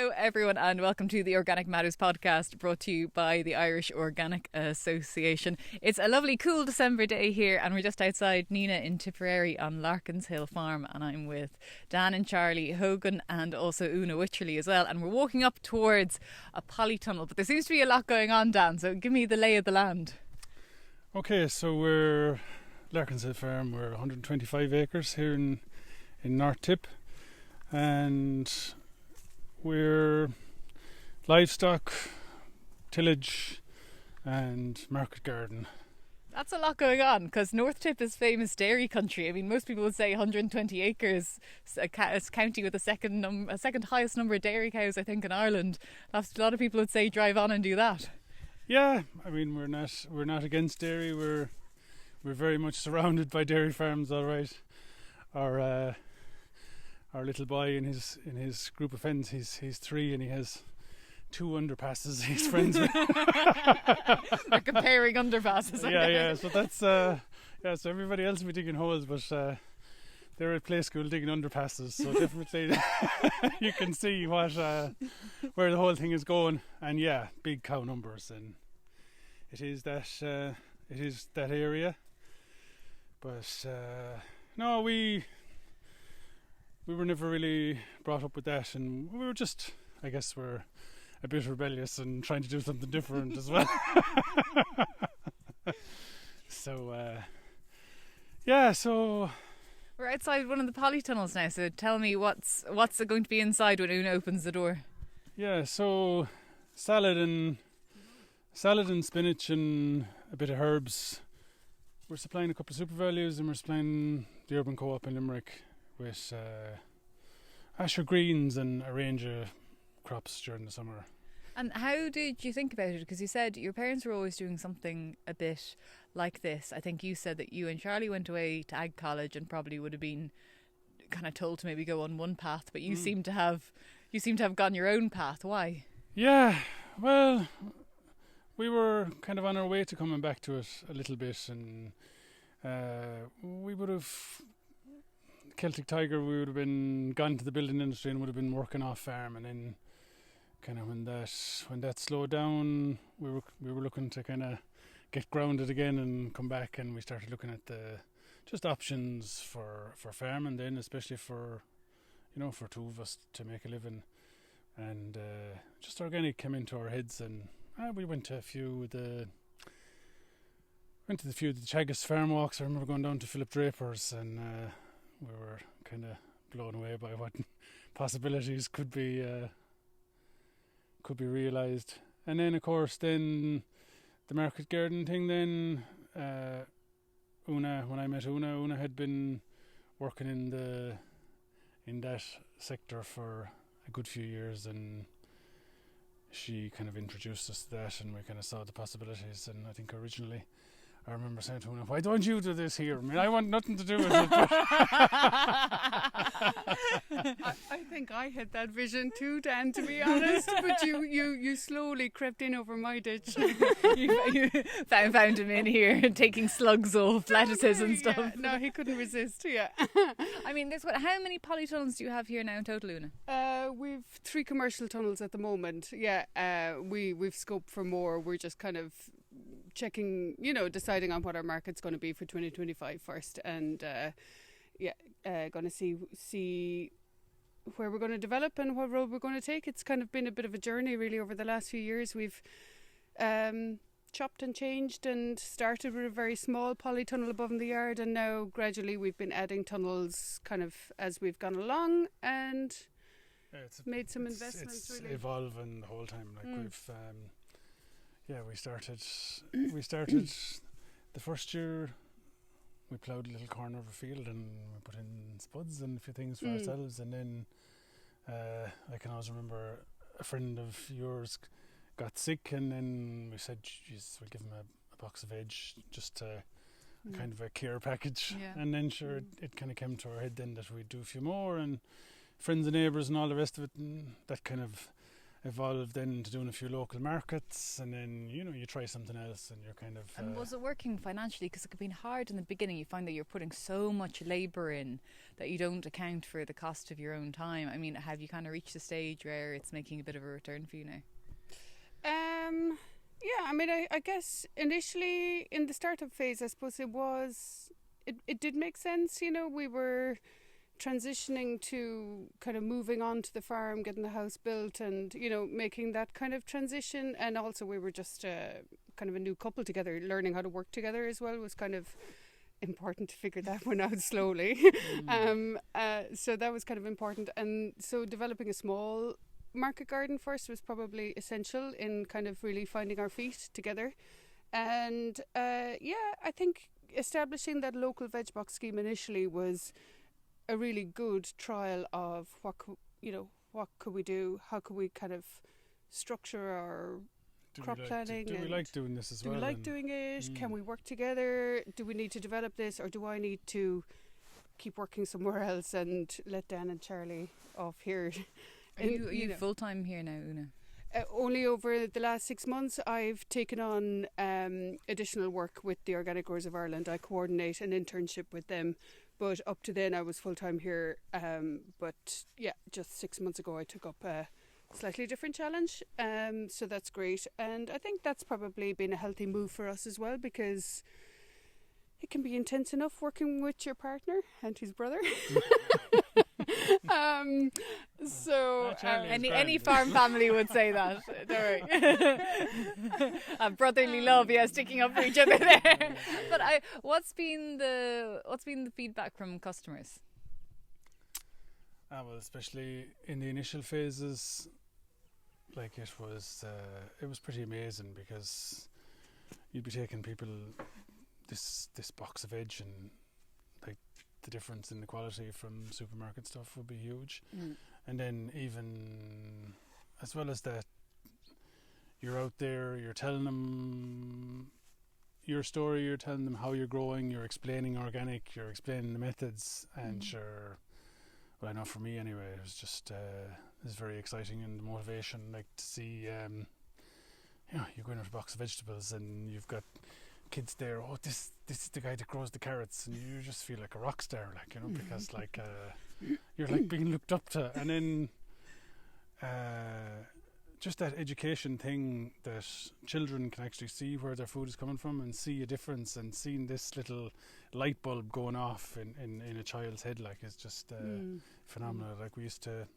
Hello everyone and welcome to the Organic Matters podcast, brought to you by the Irish Organic Association. It's a lovely cool December day here and we're just outside Nenagh in Tipperary on Larkin's Hill Farm, and I'm with Dan and Charlie Hogan and also Una Wycherley as well, and we're walking up towards a polytunnel, but there seems to be a lot going on, Dan, so give me the lay of the land. Okay, so we're Larkin's Hill Farm. We're 125 acres here in North Tip, and we're livestock, tillage and market garden. That's a lot going on, because North Tip is famous dairy country. I mean, most people would say 120 acres, a county with a second highest number of dairy cows, I think, in Ireland. A lot of people would say drive on and do that. Yeah, I mean, we're not against dairy. We're very much surrounded by dairy farms, all right. Our little boy in his group of friends, he's 3 and he has 2 underpasses he's friends with. They're comparing underpasses. Yeah. So that's so everybody else will be digging holes, but they're at play school digging underpasses. So definitely you can see where the whole thing is going. And yeah, big cow numbers, and it is that area. But no, we were never really brought up with that, and we were just, I guess we're a bit rebellious and trying to do something different as well. So we're outside one of the polytunnels now, so tell me what's going to be inside when Una opens the door. Yeah, so salad and spinach and a bit of herbs. We're supplying a couple of super values, and we're supplying the Urban Co-op in Limerick with Asher greens and a range of crops during the summer. And how did you think about it? Because you said your parents were always doing something a bit like this. I think you said that you and Charlie went away to Ag College and probably would have been kind of told to maybe go on one path, but you seem to have gone your own path. Why? Yeah, well, we were kind of on our way to coming back to it a little bit, and we would have Celtic Tiger. We would have been gone to the building industry and would have been working off farm, and then kind of when that slowed down, we were looking to kind of get grounded again and come back, and we started looking at the just options for farming then, especially for 2 of us to make a living, and just organic came into our heads, and we went to a few of the Chagas farm walks. I remember going down to Philip Draper's, and we were kind of blown away by what possibilities could be realised. And then, of course, then the market garden thing. Then Una, when I met Una had been working in that sector for a good few years, and she kind of introduced us to that, and we kind of saw the possibilities. And I think originally I remember saying to Una, "Why don't you do this here? I mean, I want nothing to do with it." I think I had that vision too, Dan, to be honest. But you slowly crept in over my ditch. you found him in here taking slugs off lettuces and stuff. Yeah, no, he couldn't resist. Yeah. I mean, how many polytunnels do you have here now in total, Una? We've 3 commercial tunnels at the moment. Yeah. We've scoped for more. We're just kind of checking, deciding on what our market's going to be for 2025 first, and going to see where we're going to develop and what road we're going to take. It's kind of been a bit of a journey really over the last few years. We've chopped and changed and started with a very small polytunnel above in the yard, and now gradually we've been adding tunnels kind of as we've gone along, and made some investments. It's really evolving the whole time. Like we've we started the first year. We ploughed a little corner of a field and we put in spuds and a few things for ourselves, and then I can always remember a friend of yours got sick, and then we said, geez, we'll give him a box of veg, just kind of a care package. And then it kind of came to our head then that we'd do a few more, and friends and neighbours and all the rest of it, and that kind of evolved then into doing a few local markets, and then you try something else, and you're kind of. And was it working financially? Because it could be hard in the beginning. You find that you're putting so much labour in that you don't account for the cost of your own time. I mean, have you kind of reached a stage where it's making a bit of a return for you now? Yeah, I mean, I guess initially in the startup phase, I suppose it did make sense. We were transitioning to kind of moving on to the farm, getting the house built, and making that kind of transition. And also we were just kind of a new couple together, learning how to work together as well was kind of important to figure that one out slowly. So that was kind of important, and so developing a small market garden first was probably essential in kind of really finding our feet together. And I think establishing that local veg box scheme initially was a really good trial of what could we do, how could we kind of structure our crop planning. Do we like doing this as well? Do we like doing it? Can we work together? Do we need to develop this, or do I need to keep working somewhere else and let Dan and Charlie off here? Are you full-time here now, Una? Only over the last 6 months I've taken on additional work with the Organic Growers of Ireland. I coordinate an internship with them, but up to then I was full-time here. But yeah, just 6 months ago I took up a slightly different challenge, so that's great. And I think that's probably been a healthy move for us as well, because it can be intense enough working with your partner and his brother. Any farm family would say that. Don't worry. A brotherly love, sticking up for each other there. But what's been the feedback from customers? Well, especially in the initial phases, like it was pretty amazing, because you'd be taking people this box of veg, and like the difference in the quality from supermarket stuff would be huge. And then even as well as that, you're out there, you're telling them your story, you're telling them how you're growing, you're explaining organic, you're explaining the methods, and sure, well, I know for me anyway, it was just it's very exciting, and the motivation, like to see you go in with a box of vegetables and you've got kids there, this is the guy that grows the carrots, and you just feel like a rock star, because like you're like being looked up to. And then just that education thing, that children can actually see where their food is coming from and see a difference, and seeing this little light bulb going off in a child's head, like, is just phenomenal. Like, we used to,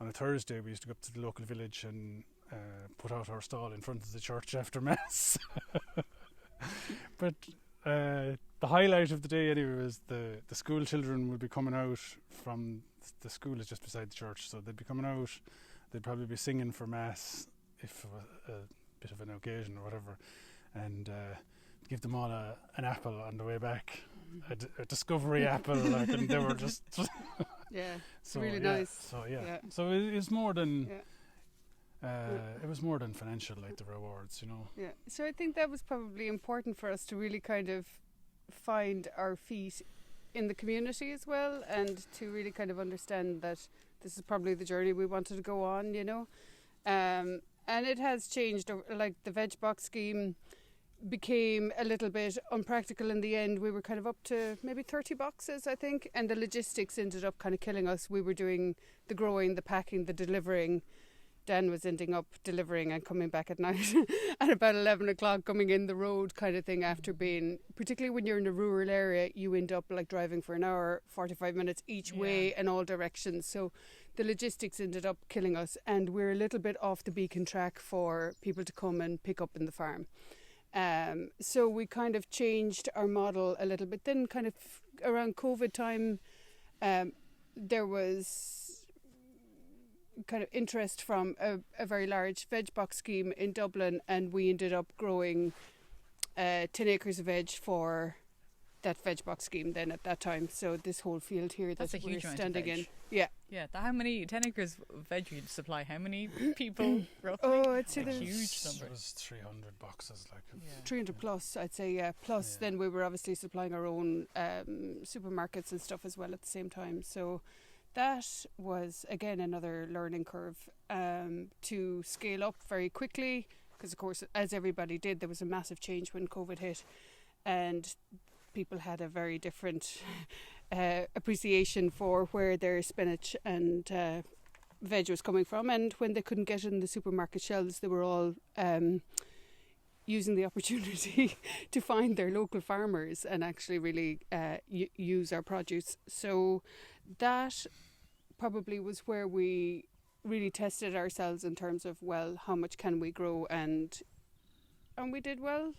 on a Thursday, we used to go up to the local village and put out our stall in front of the church after Mass. But the highlight of the day anyway was the school children would be coming out from the school is just beside the church, so they'd be coming out, they'd probably be singing for Mass if it was a bit of an occasion or whatever, and give them all an apple on the way back, a discovery apple, like, and they were just so really nice. So it is more than it was more than financial, like the rewards, Yeah, so I think that was probably important for us to really kind of find our feet in the community as well, and to really kind of understand that this is probably the journey we wanted to go on, and it has changed. Like, the veg box scheme became a little bit unpractical in the end. We were kind of up to maybe 30 boxes, I think, and the logistics ended up kind of killing us. We were doing the growing, the packing, the delivering. Dan was ending up delivering and coming back at night at about 11 o'clock, coming in the road kind of thing, after being, particularly when you're in a rural area, you end up like driving for an hour, 45 minutes each way in all directions. So the logistics ended up killing us, and we're a little bit off the beacon track for people to come and pick up in the farm. So we kind of changed our model a little bit. Then kind of around COVID time, there was kind of interest from a very large veg box scheme in Dublin, and we ended up growing 10 acres of veg for that veg box scheme then at that time. So this whole field here that we're standing in. How many 10 acres of veg you supply? How many people roughly? Oh, I'd say a huge number. It was 300 boxes, like 300 plus, I'd say. Plus then we were obviously supplying our own supermarkets and stuff as well at the same time. So that was again another learning curve to scale up very quickly, because of course, as everybody did, there was a massive change when COVID hit, and people had a very different appreciation for where their spinach and veg was coming from, and when they couldn't get it in the supermarket shelves, they were all using the opportunity to find their local farmers and actually really use our produce. So that probably was where we really tested ourselves in terms of, well, how much can we grow, and we did well.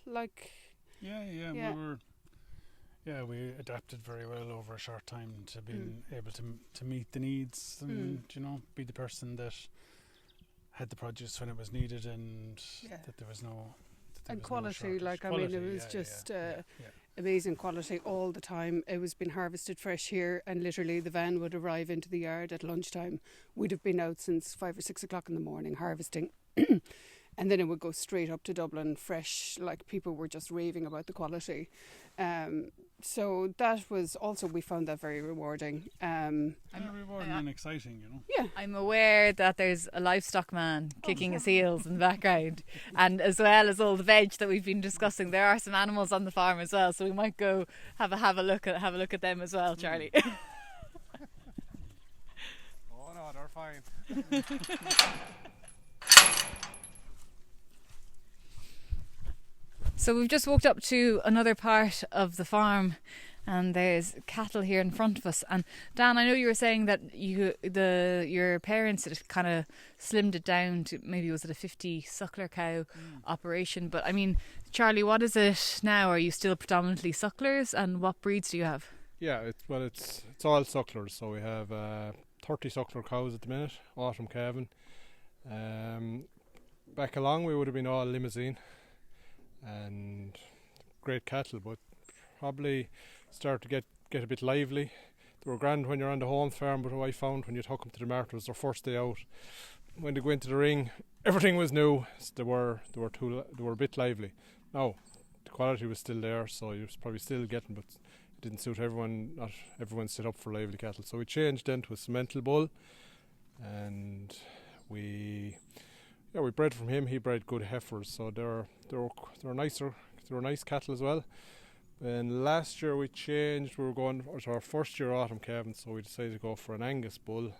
We adapted very well over a short time to being able to meet the needs and be the person that had the produce when it was needed, and that there was no and quality. It was just amazing quality all the time. It was been harvested fresh here, and literally the van would arrive into the yard at lunchtime. We'd have been out since 5 or 6 o'clock in the morning harvesting. And then it would go straight up to Dublin fresh. Like, people were just raving about the quality. So that was also, we found that very rewarding. Rewarding and exciting, Yeah. I'm aware that there's a livestock man kicking his heels in the background, and as well as all the veg that we've been discussing, there are some animals on the farm as well. So we might go have a look at them as well, Charlie. Oh no, they're fine. So we've just walked up to another part of the farm, and there's cattle here in front of us. And Dan, I know you were saying that your parents had kind of slimmed it down to, maybe was it a 50 suckler cow operation? But I mean, Charlie, what is it now? Are you still predominantly sucklers, and what breeds do you have? Yeah, it's all sucklers. So we have 30 suckler cows at the minute, autumn calving. Back along we would have been all limousine and great cattle, but probably start to get a bit lively. They were grand when you're on the home farm, but what I found when you took them to the market was their first day out. When they go into the ring, everything was new. So they were a bit lively. Now the quality was still there, so you was probably still getting, but it didn't suit everyone. Not everyone's set up for lively cattle. So we changed then to a cemental bull, and we bred from him. He bred good heifers, so they're nicer. They're nice cattle as well. And last year we changed. We were going to our first year autumn calving, so we decided to go for an Angus bull.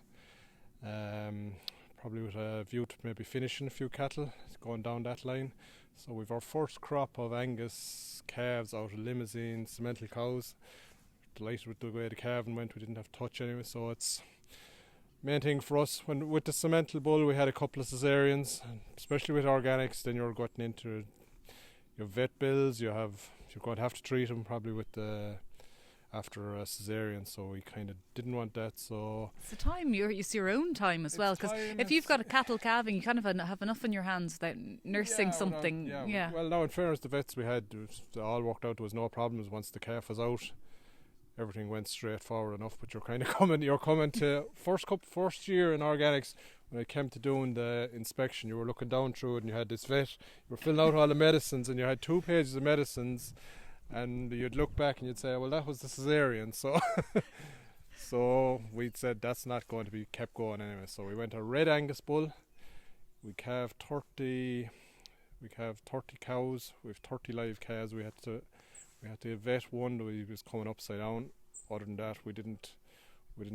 Probably with a view to maybe finishing a few cattle, going down that line. So we've our first crop of Angus calves out of limousine cemental cows. Delighted with the way the calving went. We didn't have to touch anyway, so it's main thing for us. When with the cemental bull we had a couple of cesareans, especially with organics. Then you're getting into your vet bills. You're going to have to treat them probably with after a cesarean, so we kind of didn't want that. So it's the time, it's your own time as well, because if you've got a cattle calving, you kind of have enough in your hands without nursing something. Well, now in fairness, the vets we had, they all worked out. There was no problems once the calf was out. Everything went straight forward enough, but you're coming to first year in organics. When it came to doing the inspection, you were looking down through it and you had this vet, you were filling out all the medicines, and you had 2 pages of medicines, and you'd look back and you'd say, well, that was the cesarean. So we'd said that's not going to be kept going anyway. So we went a red Angus bull. We calved 30 cows. We have 30 live calves. We had to vet one that was coming upside down. Other than that, we didn't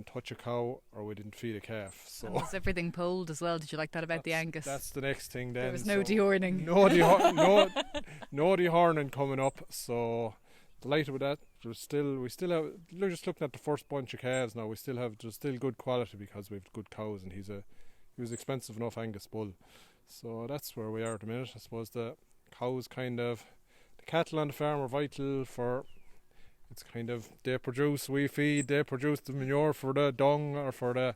touch a cow or we didn't feed a calf. So and was everything polled as well? Did you like that about the Angus? That's the next thing then. There was no dehorning. No dehorning coming up. So delighted with that. We still have. We're just looking at the first bunch of calves now. There's still good quality because we have good cows, and he was expensive enough Angus bull. So that's where we are at the minute. I suppose the cows the cattle on the farm are vital for. It's kind of they produce, we feed, they produce the manure for the dung or for the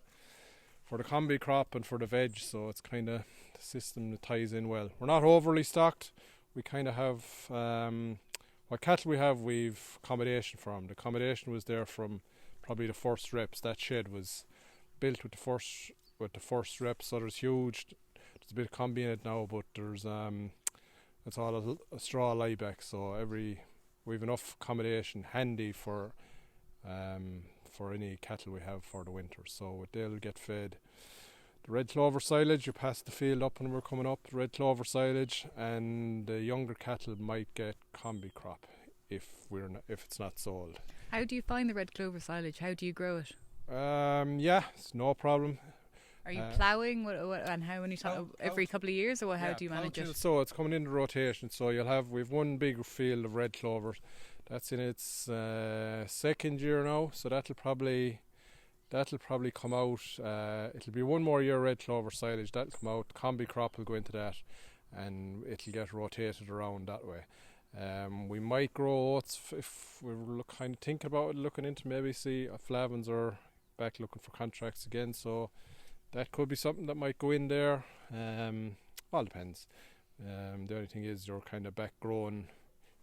combi crop and for the veg. So it's kind of the system that ties in well. We're not overly stocked. We kind of have what cattle we have. We've accommodation for them. The accommodation was there from probably the first reps. That shed was built with the first reps. So there's a bit of combi in it now, but there's it's all a straw layback. So we've enough accommodation handy for for any cattle we have for the winter. So they'll get fed the red clover silage. You pass the field up when we're coming up, the red clover silage, and the younger cattle might get combi crop if it's not sold. How do you find the red clover silage? How do you grow it? Yeah, it's no problem. Are you ploughing? And how many times? Every couple of years, or how do you manage it? So it's coming into rotation. So we've one big field of red clover. That's in its second year now. So that'll probably come out. It'll be one more year red clover silage. That'll come out. Combi crop will go into that, and it'll get rotated around that way. We might grow oats if we're kind of thinking about it, looking into maybe see if Flavins are back looking for contracts again. So that could be something that might go in there. All depends. The only thing is you're kind of back growing,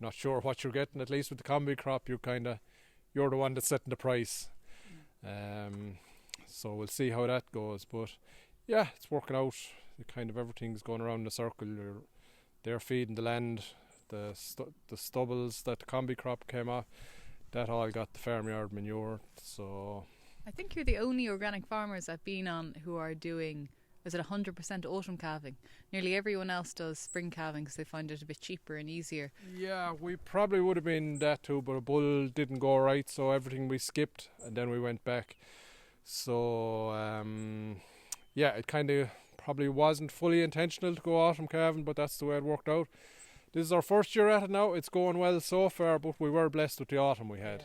not sure what you're getting. At least with the combi crop, you're the one that's setting the price. So we'll see how that goes. But yeah, it's working out. Kind of everything's going around in a circle. They're feeding the land. The stubbles that the combi crop came off, that all got the farmyard manure. So I think you're the only organic farmers I've been on who are doing, is it 100% autumn calving? Nearly everyone else does spring calving because they find it a bit cheaper and easier. Yeah, we probably would have been that too, but a bull didn't go right, so everything we skipped and then we went back. So yeah, it kind of probably wasn't fully intentional to go autumn calving, but that's the way it worked out. This is our first year at it now. It's going well so far, but we were blessed with the autumn we had.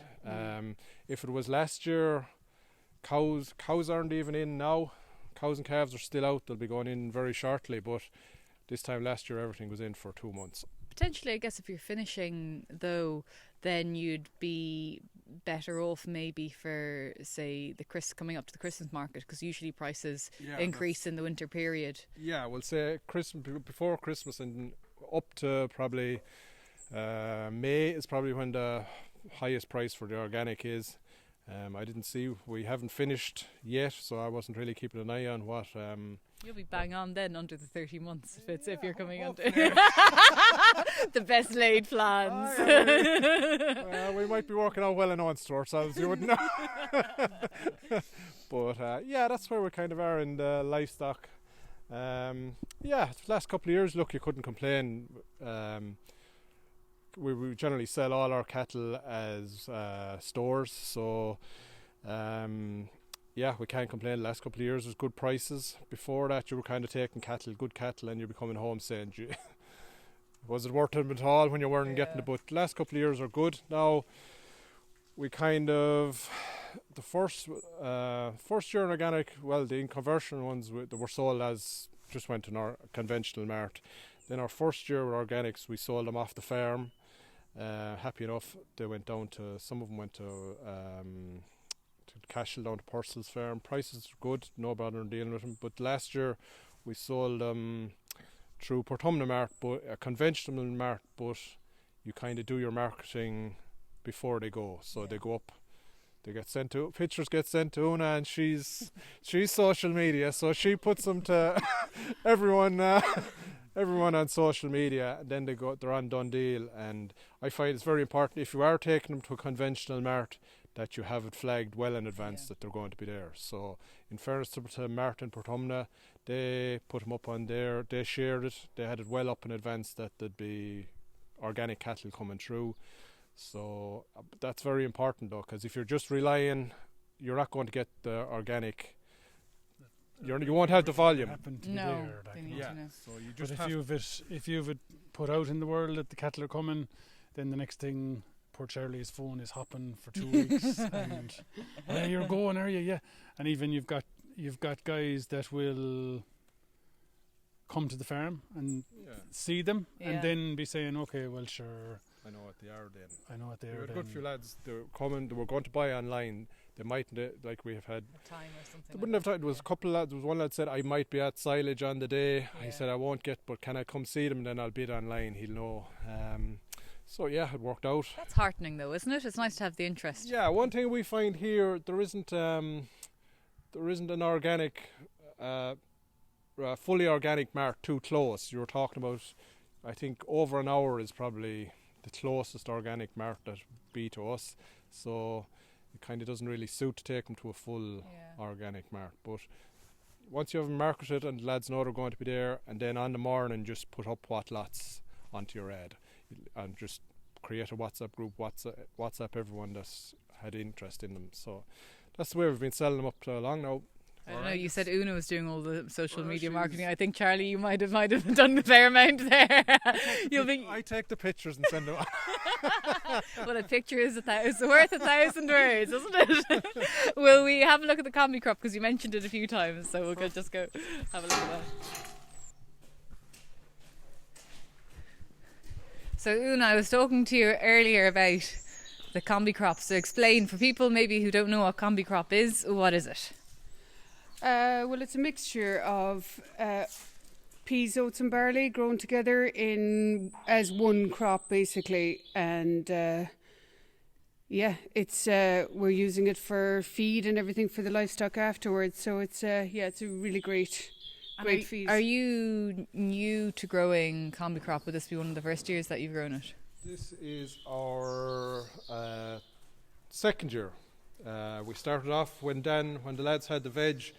If it was last year, cows aren't even in now. Cows and calves are still out. They'll be going in very shortly, but this time last year everything was in for 2 months. Potentially, I guess if you're finishing though, then you'd be better off maybe for, say, coming up to the Christmas market, because usually prices increase in the winter period. Yeah, we'll say before Christmas and up to probably May is probably when the highest price for the organic is. We haven't finished yet, so I wasn't really keeping an eye on what. You'll be bang on then under the 30 months if you're coming under. The best laid plans. We might be working out well enough to ourselves, you wouldn't know. But yeah, that's where we kind of are in the livestock. The last couple of years, look, you couldn't complain. We generally sell all our cattle as stores, so we can't complain. The last couple of years was good prices. Before that, you were kind of taking good cattle, and you'd be coming home saying, was it worth it at all when you weren't getting it? But the last couple of years are good. Now, we kind of, the first year in organic, well, the in-conversion ones that were sold as, just went to our conventional mart. Then our first year with organics, we sold them off the farm. Happy enough, they went down to, some of them went to Cashel, down to Purcell's farm. Prices were good, no bother in dealing with them. But last year we sold them through Portumna Mart, but a conventional mart, but you kind of do your marketing before they go. So they go up, they get sent to, pictures get sent to Una, and she's social media, so she puts them to everyone on social media, and then they're on done deal. And I find it's very important, if you are taking them to a conventional mart, that you have it flagged well in advance that they're going to be there. So in fairness to Mart and Portumna, they put them up on there, they shared it, they had it well up in advance that there'd be organic cattle coming through. So that's very important though, because if you're just relying, you're not going to get the organic. You won't have the volume. No. So you just if you've it put out in the world that the cattle are coming, then the next thing, poor Charlie's phone is hopping for 2 weeks, and you're going, are you? Yeah, and even you've got guys that will come to the farm and see them, and then be saying, okay, well, sure, I know what they are then. There were a good few lads. They were coming. They were going to buy online. They mightn't, like we have had. Time or something. They wouldn't have time. There was a couple of lads. There was one lad said, I might be at silage on the day. He said, I won't get, but can I come see them? Then I'll bid online. He'll know. So yeah, it worked out. That's heartening though, isn't it? It's nice to have the interest. Yeah, one thing we find here, there isn't an organic, fully organic mart too close. You were talking about, I think over an hour is probably the closest organic mart that be to us. So it kind of doesn't really suit to take them to a full organic market. But once you have them marketed and the lads know they're going to be there, and then on the morning just put up what lots onto your ad and just create a WhatsApp group, WhatsApp everyone that's had interest in them. So that's the way we've been selling them up to long now. I don't know, you said Una was doing all the social media marketing. I think, Charlie, you might have done a fair amount there. I take the pictures and send them on. Well, a picture is worth 1,000 words, isn't it? Will we have a look at the combi crop, because you mentioned it a few times, so we'll just go have a look at that. So Una, I was talking to you earlier about the combi crop, so explain for people maybe who don't know what combi crop is. What is it? Well, it's a mixture of peas, oats and barley grown together as one crop basically, and it's we're using it for feed and everything for the livestock afterwards. So it's it's a really great feed. Are you new to growing combi crop? Would this be one of the first years that you've grown it? This is our second year. We started off when the lads had the veg.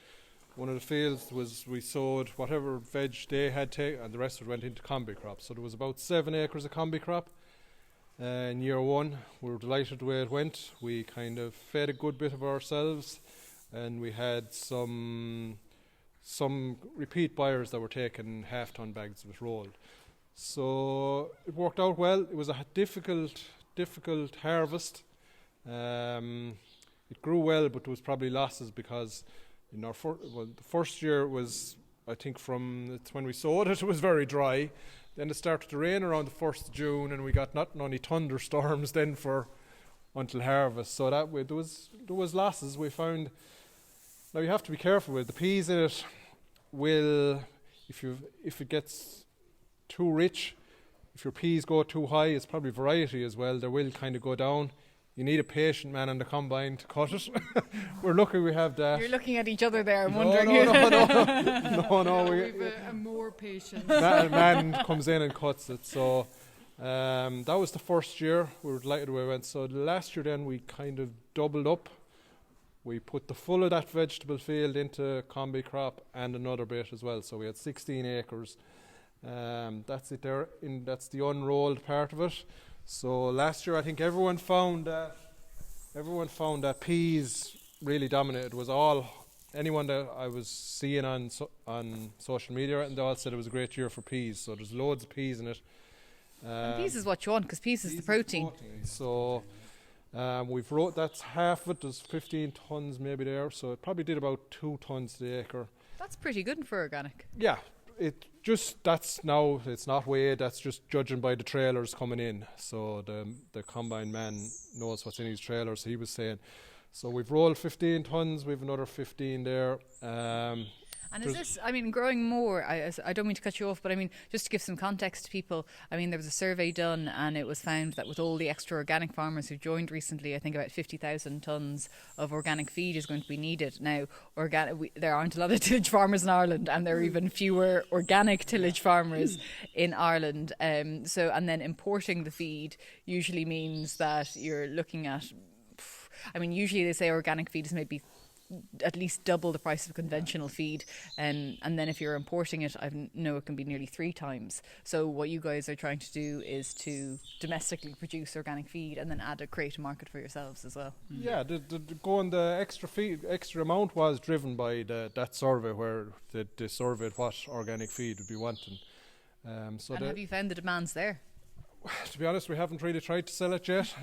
One of the fields we sowed whatever veg they had taken, and the rest of it went into combi crop. So there was about 7 acres of combi crop. In year one, we were delighted the way it went. We kind of fed a good bit of ourselves, and we had some repeat buyers that were taking half-ton bags of it rolled. So it worked out well. It was a difficult harvest. It grew well, but there was probably losses because the first year was, I think, when we sowed it was very dry. Then it started to rain around the 1st of June, and we got not only thunderstorms then until harvest. So that way there was losses. We found. Now you have to be careful with the peas in it. If it gets too rich, if your peas go too high, it's probably variety as well. They will kind of go down. You need a patient man on the combine to cut it. We're lucky we have that. You're looking at each other there. I'm wondering. No. We have a more patient man comes in and cuts it. So that was the first year. We were delighted the way it went. So the last year then we kind of doubled up. We put the full of that vegetable field into combi crop and another bit as well. So we had 16 acres. That's it there. That's the unrolled part of it. So last year I think everyone found that peas really dominated. It was anyone that I was seeing on social media, and they all said it was a great year for peas. So there's loads of peas in it. And peas is what you want, because peas is the protein. So that's half of it. There's 15 tons maybe there. So it probably did about 2 tons to the acre. That's pretty good for organic. Yeah. It's not weighed, that's just judging by the trailers coming in. So the combine man knows what's in his trailers. He was saying, so we've rolled 15 tons, we've another 15 there. And is this, growing more, I don't mean to cut you off, but just to give some context to people, there was a survey done and it was found that with all the extra organic farmers who joined recently, I think about 50,000 tonnes of organic feed is going to be needed. Now, there aren't a lot of tillage farmers in Ireland, and there are even fewer organic tillage farmers in Ireland. And then importing the feed usually means that you're looking at, usually they say organic feed is maybe at least double the price of conventional feed, and then if you're importing it, I know it can be nearly 3 times. So what you guys are trying to do is to domestically produce organic feed and then create a market for yourselves as well. Yeah, the extra amount was driven by that survey where they surveyed what organic feed would be wanting. Have you found the demands there? To be honest, we haven't really tried to sell it yet.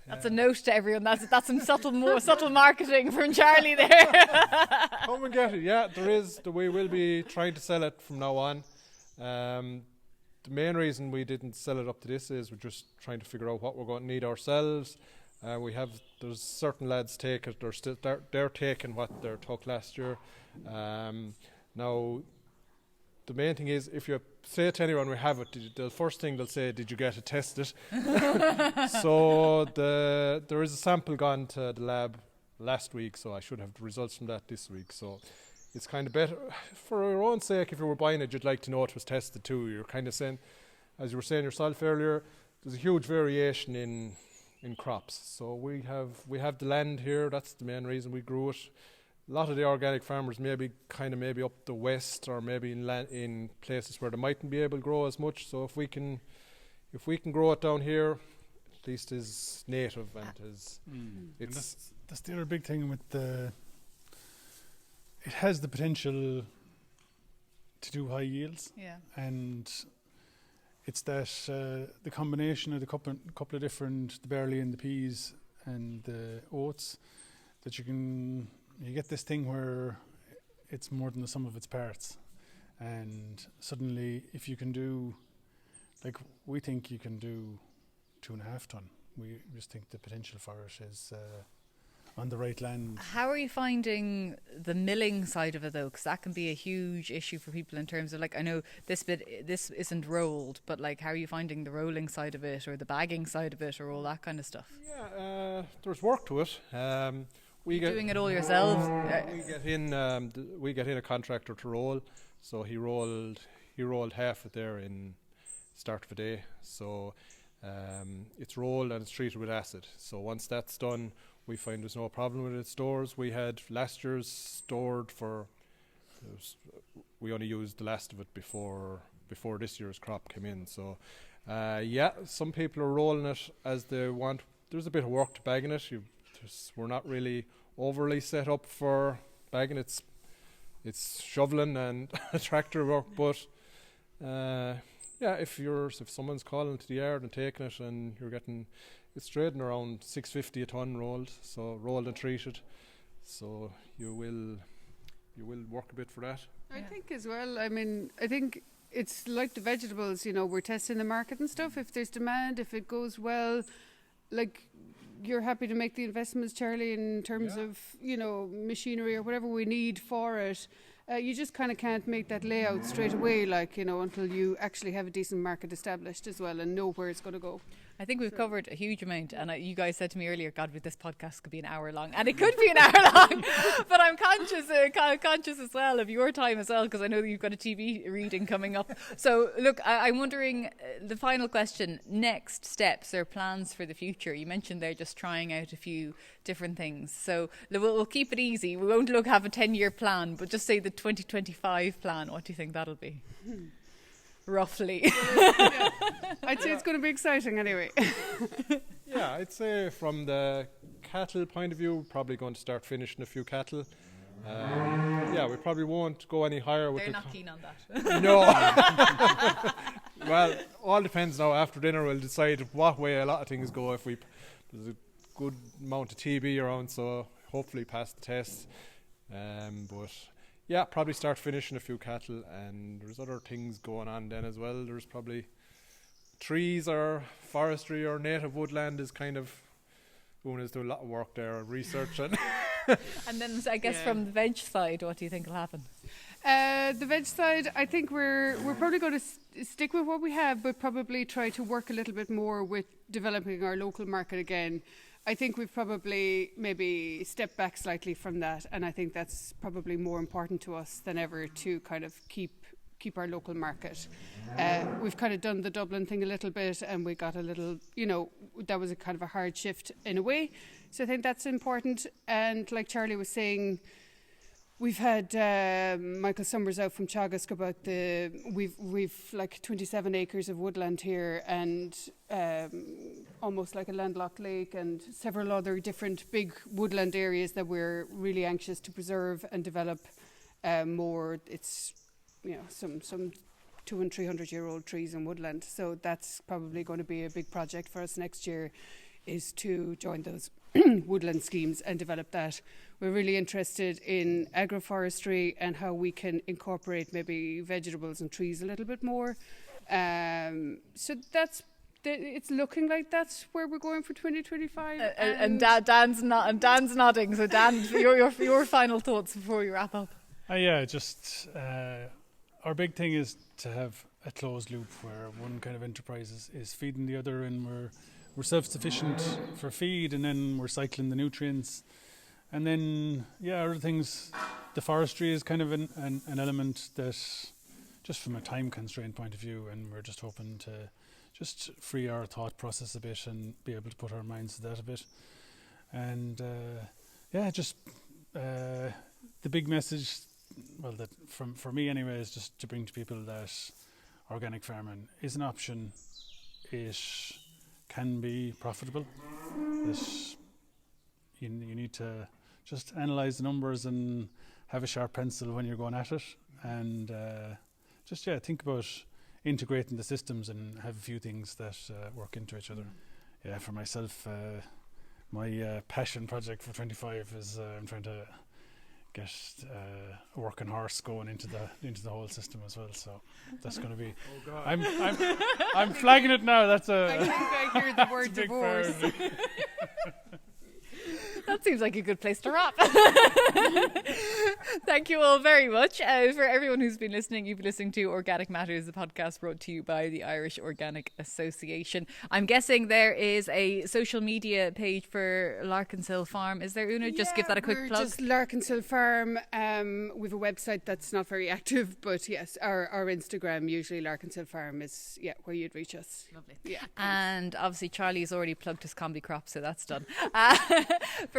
That's a note to everyone. That's some subtle marketing from Charlie there. Come and get it. Yeah, there is. We will be trying to sell it from now on. The main reason we didn't sell it up to this is we're just trying to figure out what we're going to need ourselves. There's certain lads take it. They're taking what they took last year. Now, the main thing is, if you say to anyone we have it, the first thing they'll say, did you get it tested? So there is a sample gone to the lab last week, so I should have the results from that this week. So it's kind of better, for your own sake, if you were buying it, you'd like to know it was tested too. You're kind of saying, as you were saying yourself earlier, there's a huge variation in in crops. So we have the land here. That's the main reason we grew it. A lot of the organic farmers maybe up the west, or maybe in places where they mightn't be able to grow as much. So if we can grow it down here, at least is native and is that's the other big thing with it has the potential to do high yields. Yeah. And it's that the combination of the couple of different, the barley and the peas and the oats, that you get this thing where it's more than the sum of its parts. And suddenly, if you can do, like we think you can do 2.5 ton, we just think the potential for it is on the right land. How are you finding the milling side of it though? Because that can be a huge issue for people in terms of, like, I know this isn't rolled, but like, how are you finding the rolling side of it, or the bagging side of it, or all that kind of stuff? Yeah, there's work to it. Doing it all yourselves? We get in a contractor to roll, so he rolled half it there in start of a day. So it's rolled and it's treated with acid. So once that's done, we find there's no problem with it. Stores, we had last year's stored for. We only used the last of it before this year's crop came in. So some people are rolling it as they want. There's a bit of work to bagging it. We're not really overly set up for bagging. It's shoveling and tractor work, but if someone's calling to the yard and taking it, and you're getting, it's trading around 650 a ton rolled, so rolled and treated, so you will work a bit for that. I think as well, I mean, I think it's like the vegetables, we're testing the market and stuff. If there's demand, if it goes well, like, you're happy to make the investments, Charlie, in terms of, machinery or whatever we need for it. You just kind of can't make that layout straight away, until you actually have a decent market established as well and know where it's going to go. I think we've covered a huge amount, and you guys said to me earlier, God, this podcast could be an hour long, and it could be an hour long, but I'm conscious as well of your time as well, because I know that you've got a TV reading coming up. So look, I'm wondering, the final question, next steps or plans for the future. You mentioned they're just trying out a few different things, so we'll keep it easy. We won't have a 10-year plan, but just say the 2025 plan. What do you think that'll be? Roughly. I'd say it's going to be exciting anyway. Yeah, I'd say from the cattle point of view, we're probably going to start finishing a few cattle. We probably won't go any higher with They're the not keen on that. No. Well, all depends now. After dinner we'll decide what way a lot of things go. There's a good amount of TB around, so hopefully pass the test. But yeah, probably start finishing a few cattle, and there's other things going on then as well. There's probably trees or forestry or native woodland is kind of, Una's doing a lot of work there, research and And then I guess from the veg side, what do you think will happen? The veg side, I think we're probably going to stick with what we have, but probably try to work a little bit more with developing our local market again. I think we've probably maybe stepped back slightly from that, and I think that's probably more important to us than ever to kind of keep our local market. We've kind of done the Dublin thing a little bit, and we got a little, that was a kind of a hard shift in a way. So I think that's important. And like Charlie was saying, we've had Michael Summers out from Teagasc about we've like 27 acres of woodland here, and almost like a landlocked lake, and several other different big woodland areas that we're really anxious to preserve and develop more. It's some 200 and 300 year old trees and woodland. So that's probably going to be a big project for us next year, is to join those woodland schemes and develop that. We're really interested in agroforestry and how we can incorporate maybe vegetables and trees a little bit more. So it's looking like that's where we're going for 2025. And Dan's nodding. So Dan, your final thoughts before we wrap up. Our big thing is to have a closed loop where one kind of enterprise is feeding the other, and we're self-sufficient for feed, and then we're cycling the nutrients. And then, other things, the forestry is kind of an element that, just from a time constraint point of view, and we're just hoping to just free our thought process a bit and be able to put our minds to that a bit. And just the big message, well, that for me anyway, is just to bring to people that organic farming is an option. It can be profitable. That you need to just analyse the numbers and have a sharp pencil when you're going at it, and think about integrating the systems and have a few things that work into each other. Yeah, for myself, my passion project for 25 is I'm trying to get a working horse going into the whole system as well. So that's going to be. Oh God. I'm flagging it now. That's a. I think I hear the word divorce. That seems like a good place to wrap. Thank you all very much. For everyone who's been listening, you've been listening to Organic Matters, the podcast brought to you by the Irish Organic Association. I'm guessing there is a social media page for Larkin's Hill Farm. Is there, Una? Just give that a quick plug. Just Larkin's Hill Farm. We have a website that's not very active, but yes, our Instagram, usually Larkin's Hill Farm, is where you'd reach us. Lovely. Yeah. And obviously Charlie's already plugged his combi crop, so that's done.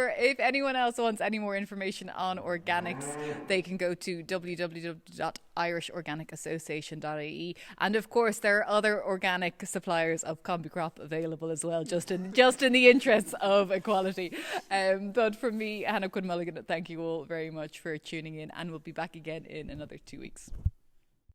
If anyone else wants any more information on organics, they can go to www.irishorganicassociation.ie. And of course, there are other organic suppliers of combi crop available as well, just in the interests of equality. But from me, Hannah Quinn Mulligan, thank you all very much for tuning in, and we'll be back again in another 2 weeks.